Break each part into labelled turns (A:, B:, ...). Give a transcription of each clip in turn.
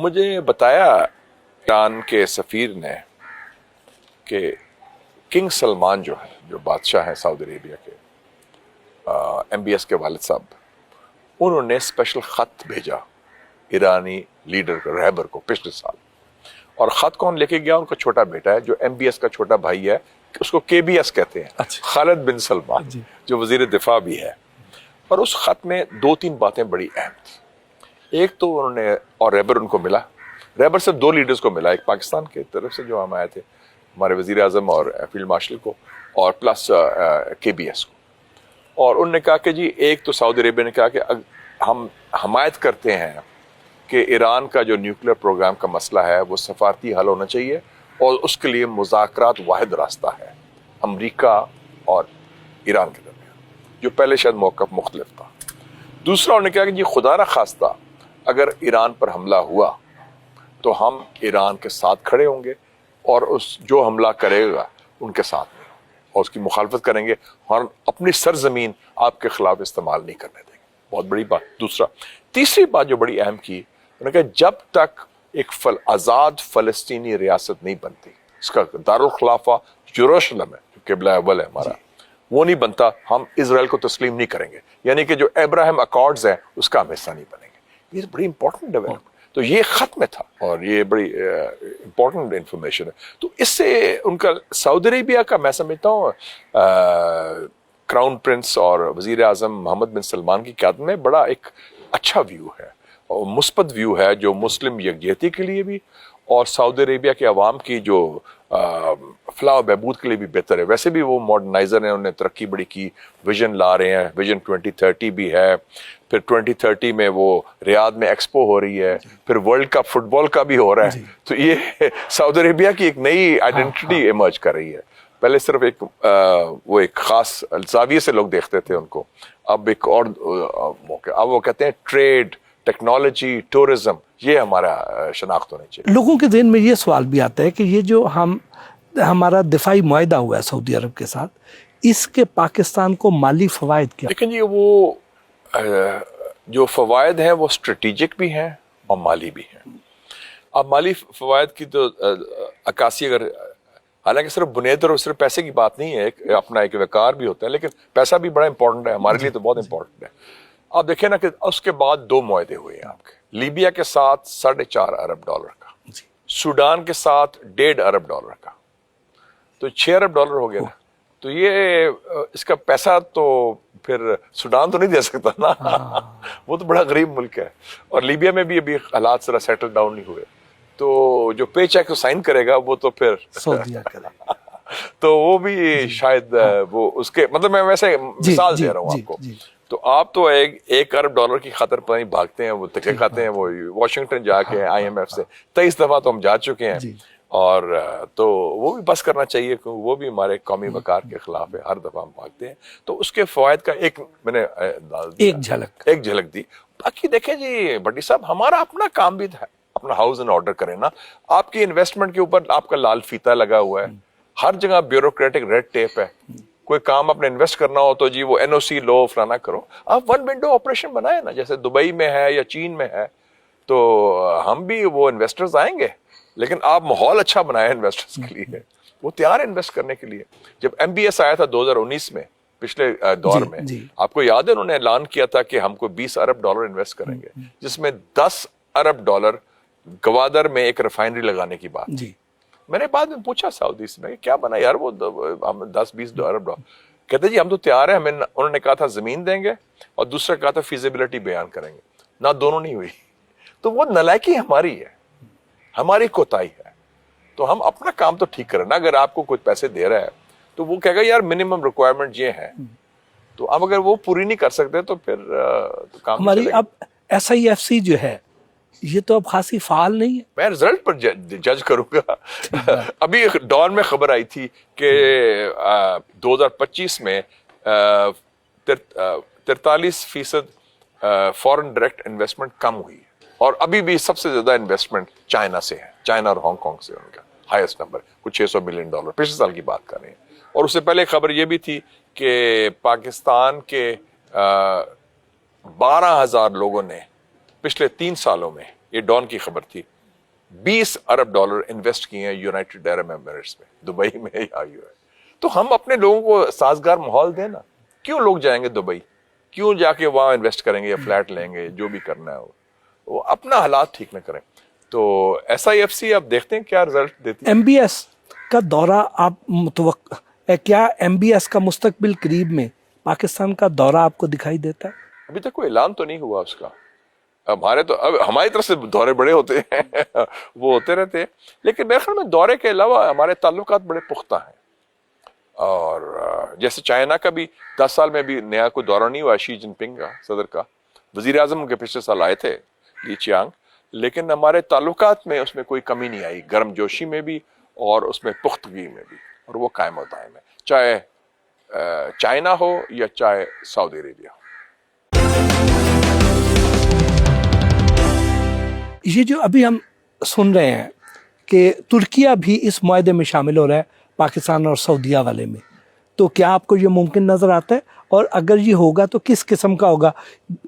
A: مجھے بتایا ایران کے سفیر نے کہ کنگ سلمان جو ہے، جو بادشاہ ہیں سعودی عربیہ کے، MBS کے والد صاحب، انہوں نے اسپیشل خط بھیجا ایرانی لیڈر کو، رہبر کو، پچھلے سال. اور خط کون لے کے گیا؟ ان کا چھوٹا بیٹا ہے جو MBS کا چھوٹا بھائی ہے، اس کو KBS کہتے ہیں، خالد بن سلمان، جو وزیر دفاع بھی ہے. اور اس خط میں 2-3 باتیں بڑی اہم تھیں. ایک تو انہوں نے، اور ریبر ان کو ملا، ریبر سے 2 لیڈرز کو ملا، ایک پاکستان کی طرف سے جو ہم آئے تھے، ہمارے وزیر اعظم اور فیلڈ مارشل کو، اور پلس KBS کو. اور انہوں نے کہا کہ جی، ایک تو سعودی عربیہ نے کہا کہ ہم حمایت کرتے ہیں کہ ایران کا جو نیوکلیر پروگرام کا مسئلہ ہے وہ سفارتی حل ہونا چاہیے، اور اس کے لیے مذاکرات واحد راستہ ہے امریکہ اور ایران کے درمیان، جو پہلے شاید موقف مختلف تھا. دوسرا انہوں نے کہا کہ جی، خدا نہ خواستہ اگر ایران پر حملہ ہوا تو ہم ایران کے ساتھ کھڑے ہوں گے، اور جو حملہ کرے گا ان کے ساتھ میں، اور اس کی مخالفت کریں گے، اور اپنی سرزمین آپ کے خلاف استعمال نہیں کرنے دیں گے. بہت بڑی بات. تیسری بات جو بڑی اہم کی، انہوں نے کہا جب تک ایک آزاد فلسطینی ریاست نہیں بنتی، اس کا دارالخلافہ یروشلم ہے جو قبلہ اول ہے ہمارا، وہ نہیں بنتا، ہم اسرائیل کو تسلیم نہیں کریں گے. یعنی کہ جو ابراہیم اکارڈز ہیں اس کا ہم حصہ نہیں بنیں گے. یہ بڑی امپورٹنٹ ڈیولپمنٹ. تو یہ خط میں تھا، اور یہ بڑی امپورٹنٹ انفارمیشن ہے. تو اس سے ان کا سعودی عربیہ کا، میں سمجھتا ہوں کراؤن پرنس اور وزیر اعظم محمد بن سلمان کی قیادت میں بڑا ایک اچھا ویو ہے، اور مثبت ویو ہے، جو مسلم یکجہتی کے لیے بھی اور سعودی عربیہ کے عوام کی جو فلاح و بہبود کے لیے بھی بہتر ہے. ویسے بھی وہ ماڈرنائزر ہیں، انہوں نے ترقی بڑی کی، ویژن لا رہے ہیں، ویژن 2030 بھی ہے. پھر 2030 میں وہ ریاض میں ایکسپو ہو رہی ہے، پھر ورلڈ کپ فٹ بال کا بھی ہو رہا ہے. تو یہ سعودی عربیہ کی ایک نئی آئیڈینٹی ایمرج کر رہی ہے. پہلے صرف وہ ایک خاص زاویے سے لوگ دیکھتے تھے ان کو، اب ایک اور موقع، اب وہ کہتے ہیں ٹریڈ، ٹیکنالوجی، ٹورزم، یہ ہمارا شناخت ہونی چاہیے.
B: لوگوں کے ذہن میں یہ سوال بھی آتا ہے کہ یہ جو ہمارا دفاعی معاہدہ ہوا ہے سعودی عرب کے ساتھ، اس کے پاکستان کو مالی فوائد کیا؟
A: لیکن یہ وہ جو فوائد ہیں وہ اسٹریٹجک بھی ہیں اور مالی بھی ہیں. اب مالی فوائد کی تو عکاسی اگر، حالانکہ صرف بنیاد اور صرف پیسے کی بات نہیں ہے، اپنا ایک وقار بھی ہوتا ہے، لیکن پیسہ بھی بڑا امپورٹنٹ ہے ہمارے لیے، تو بہت امپورٹنٹ ہے. آپ دیکھیں نا کہ اس کے بعد 2 معاہدے ہوئے ہیں آپ کے، لیبیا کے ساتھ $4.5 ارب کا، سوڈان کے ساتھ $1.5 ارب کا، تو $6 ارب ہو گیا نا. تو یہ اس کا پیسہ تو پھر سوڈان تو نہیں دے سکتا نا، وہ تو بڑا غریب ملک ہے. اور لیبیا میں بھی ابھی حالات ذرا سیٹل ڈاؤن نہیں ہوئے، تو جو پے چیک سائن کرے گا وہ تو پھر
B: سعودیہ کرے گا.
A: تو وہ بھی شاید وہ اس کے، مطلب میں ویسے مثال دے رہا ہوں آپ کو. تو آپ تو $1 ارب کی خاطر پتہ نہیں بھاگتے ہیں، وہ تکے کھاتے ہیں، وہ واشنگٹن جا کے IMF سے 23 دفعہ تو ہم جا چکے ہیں. اور تو وہ بھی بس کرنا چاہیے، کہ وہ بھی ہمارے قومی وقار کے خلاف ہے، ہر دفعہ ہم بھاگتے ہیں. تو اس کے فوائد کا میں نے ایک جھلک دی. باقی دیکھیں جی بھٹی صاحب، ہمارا اپنا کام بھی تھا، اپنا ہاؤس اینڈ آرڈر کریں نا. آپ کی انویسٹمنٹ کے اوپر آپ کا لال فیتا لگا ہوا ہے، ہر جگہ بیوروکریٹک ریڈ ٹیپ ہے. کوئی کام اپنے انویسٹ کرنا ہو تو جی وہ NOC لو، فلانا کرو. آپ 1 ونڈو آپریشن بنائیں نا، جیسے دبئی میں ہے یا چین میں ہے. تو ہم بھی وہ انویسٹرز آئیں گے، لیکن آپ ماحول اچھا بنائیں انویسٹرز کے لیے، وہ تیار انویسٹ کرنے کے لیے. جب MBS آیا تھا 2019 میں، پچھلے دور میں، آپ کو یاد ہے انہوں نے اعلان کیا تھا کہ ہم کو $20 ارب انویسٹ کریں گے، جس میں $10 ارب گوادر میں ایک ریفائنری لگانے کی بات. میں نے بعد میں پوچھا سعودی سے، میں کیا بنا یار وہ 10-20 ارب، کہتے جی ہم تو تیار ہیں. انہوں نے کہا تھا زمین دیں گے، اور دوسرا کہا تھا فیزیبلٹی بیان کریں گے، نہ دونوں نہیں ہوئی. تو وہ نالائکی ہماری ہے، ہماری کوتاہی ہے. تو ہم اپنا کام تو ٹھیک کریں نا. اگر آپ کو کوئی پیسے دے رہا ہے تو وہ کہے گا یار منیمم ریکوائرمنٹ یہ ہے، تو اب اگر وہ پوری نہیں کر سکتے تو پھر کام
B: ہماری اب SIFC جو ہے یہ تو اب خاصی فعال نہیں ہے.
A: میں رزلٹ پر جج کروں گا. ابھی دور میں خبر آئی تھی کہ 2025 میں 43% فورن ڈائریکٹ انویسٹمنٹ کم ہوئی، اور ابھی بھی سب سے زیادہ انویسٹمنٹ چائنا سے ہے، چائنا اور ہانگ کانگ سے ان کا ہائیسٹ نمبر، کچھ $600 ملین پچھلے سال کی بات کر رہے ہیں. اور اس سے پہلے خبر یہ بھی تھی کہ پاکستان کے 12,000 لوگوں نے پچھلے 3 سالوں میں یہ ڈان کی خبر تھی, 20 ارب ڈالر انویسٹ کیے ہیں یونائٹڈ عرب ایمریٹس میں, دبئی میں یا یو اے. تو ہم اپنے لوگوں کو سازگار ماحول دیں نا. کیوں لوگ جائیں گے دبئی, کیوں جا کے وہاں انویسٹ کریں گے یا فلیٹ لیں گے, جو بھی کرنا ہے وہ اپنا حالات ٹھیک نہ کریں. تو SIFC آپ دیکھتے ہیں کیا رزلٹ دیتی ہے.
B: MBS کا دورہ آپ متوقع کیا MBS کا مستقبل قریب میں پاکستان کا دورہ آپ کو دکھائی دیتا ہے؟
A: ابھی تک کوئی اعلان تو نہیں ہوا اس کا. اب ہماری طرف سے دورے بڑے ہوتے ہیں وہ ہوتے رہتے ہیں, لیکن میرے خیال میں دورے کے علاوہ ہمارے تعلقات بڑے پختہ ہیں. اور جیسے چائنا کا بھی 10 سال میں بھی نیا کوئی دورہ نہیں ہوا, شی جن پنگ کا, صدر کا. وزیر اعظم کے پچھلے سال آئے تھے لی چیانگ, لیکن ہمارے تعلقات میں اس میں کوئی کمی نہیں آئی, گرم جوشی میں بھی اور اس میں پختگی میں بھی, اور وہ قائم و دائم ہے, چاہے چائنا ہو یا چاہے سعودی عربیہ ہو.
B: یہ جو ابھی ہم سن رہے ہیں کہ ترکیہ بھی اس معاہدے میں شامل ہو رہا ہے پاکستان اور سعودیہ والے میں, تو کیا آپ کو یہ ممکن نظر آتا ہے؟ اور اگر یہ ہوگا تو کس قسم کا ہوگا؟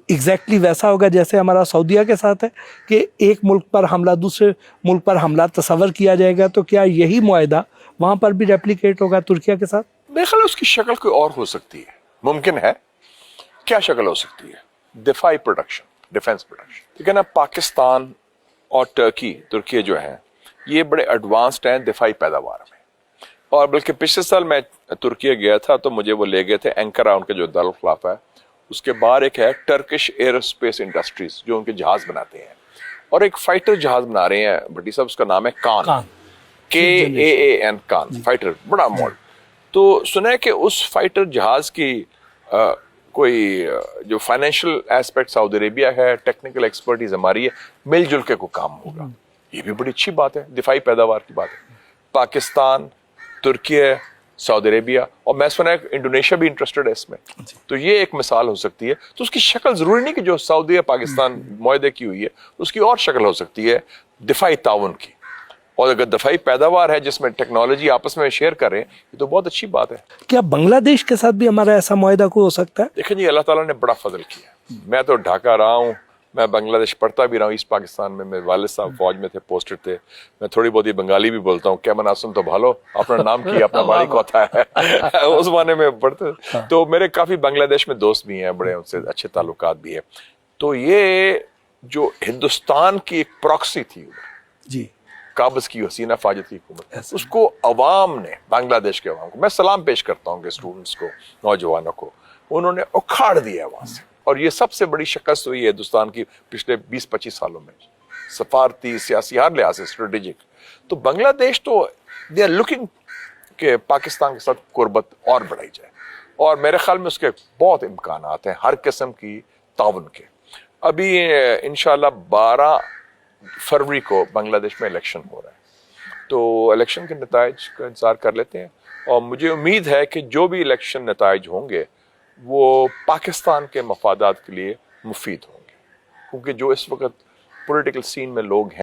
B: ایگزیکٹلی ویسا ہوگا جیسے ہمارا سعودیہ کے ساتھ ہے کہ ایک ملک پر حملہ دوسرے ملک پر حملہ تصور کیا جائے گا, تو کیا یہی معاہدہ وہاں پر بھی ریپلیکیٹ ہوگا ترکیہ کے ساتھ؟
A: میرے خیال اس کی شکل کوئی اور ہو سکتی ہے, ممکن ہے. کیا شکل ہو سکتی ہے؟ دفاعی پروڈکشن, ڈیفنس پروڈکشن. لیکن اب پاکستان اور ترکیہ جو ہے یہ بڑے ایڈوانسڈ ہیں دفاعی پیداوار میں. اور بلکہ پچھلے سال میں ترکیہ گیا تھا تو مجھے وہ لے گئے تھے اینکرا, ان کے جو دارالخلافہ ہے, اس کے باہر ایک ہے ٹرکش ایروسپیس انڈسٹریز جو ان کے جہاز بناتے ہیں, اور ایک فائٹر جہاز بنا رہے ہیں بھٹی صاحب, اس کا نام ہے کان, KAAN کان فائٹر, بڑا ماڈل. تو سنا ہے کہ اس فائٹر جہاز کی کوئی جو فائنینشیل ایسپیکٹ سعودی عربیہ ہے, ٹیکنیکل ایکسپرٹیز ہماری ہے, مل جل کے کوئی کام ہوگا. یہ بھی بڑی اچھی بات ہے, دفاعی پیداوار کی بات ہے. پاکستان, ترکیہ, سعودی عربیہ, اور میں سنا ہے انڈونیشیا بھی انٹرسٹڈ ہے اس میں. تو یہ ایک مثال ہو سکتی ہے. تو اس کی شکل ضروری نہیں کہ جو سعودی پاکستان معاہدے کی ہوئی ہے, اس کی اور شکل ہو سکتی ہے دفاعی تعاون کی. اور اگر دفاعی پیداوار ہے جس میں ٹیکنالوجی آپس میں شیئر کریں, یہ تو بہت اچھی بات ہے.
B: کیا بنگلہ دیش کے ساتھ بھی ہمارا ایسا معاہدہ کوئی ہو سکتا ہے؟
A: دیکھیں جی, اللہ تعالیٰ نے بڑا فضل کیا. میں تو ڈھاکہ رہا ہوں, میں بنگلہ دیش پڑھتا بھی رہا ہوں, ایسٹ پاکستان میں. میرے والد صاحب فوج میں تھے, پوسٹڈ تھے. میں تھوڑی بہت ہی بنگالی بھی بولتا ہوں. کیا مناسم تو بھالو, اپنا نام کی اپنا باری کو ہوتا ہے اس زمانے میں پڑھتے. تو میرے کافی بنگلہ دیش میں دوست بھی ہیں بڑے, ان سے اچھے تعلقات بھی ہیں. تو یہ جو ہندوستان کی ایک پراکسی تھی
B: جی,
A: قابض کی حسینہ فاجد کی حکومت, اس کو عوام نے, بنگلہ دیش کے عوام کو, میں سلام پیش کرتا ہوں کہ اسٹوڈنٹس کو, نوجوانوں کو, انہوں نے اکھاڑ دیا وہاں سے. اور یہ سب سے بڑی شکست ہوئی ہے ہندوستان کی پچھلے 20-25 سالوں میں, سفارتی, سیاسی, ہر لحاظ سے اسٹریٹجک. تو بنگلہ دیش تو دے آر لکنگ کہ پاکستان کے ساتھ قربت اور بڑھائی جائے, اور میرے خیال میں اس کے بہت امکانات ہیں ہر قسم کی تعاون کے. ابھی انشاءاللہ 12 فروری کو بنگلہ دیش میں الیکشن ہو رہا ہے, تو الیکشن کے نتائج کا انتظار کر لیتے ہیں. اور مجھے امید ہے کہ جو بھی الیکشن نتائج ہوں گے وہ پاکستان کے مفادات کے لیے مفید ہوں گے, کیونکہ جو اس وقت پولیٹیکل سین میں لوگ ہیں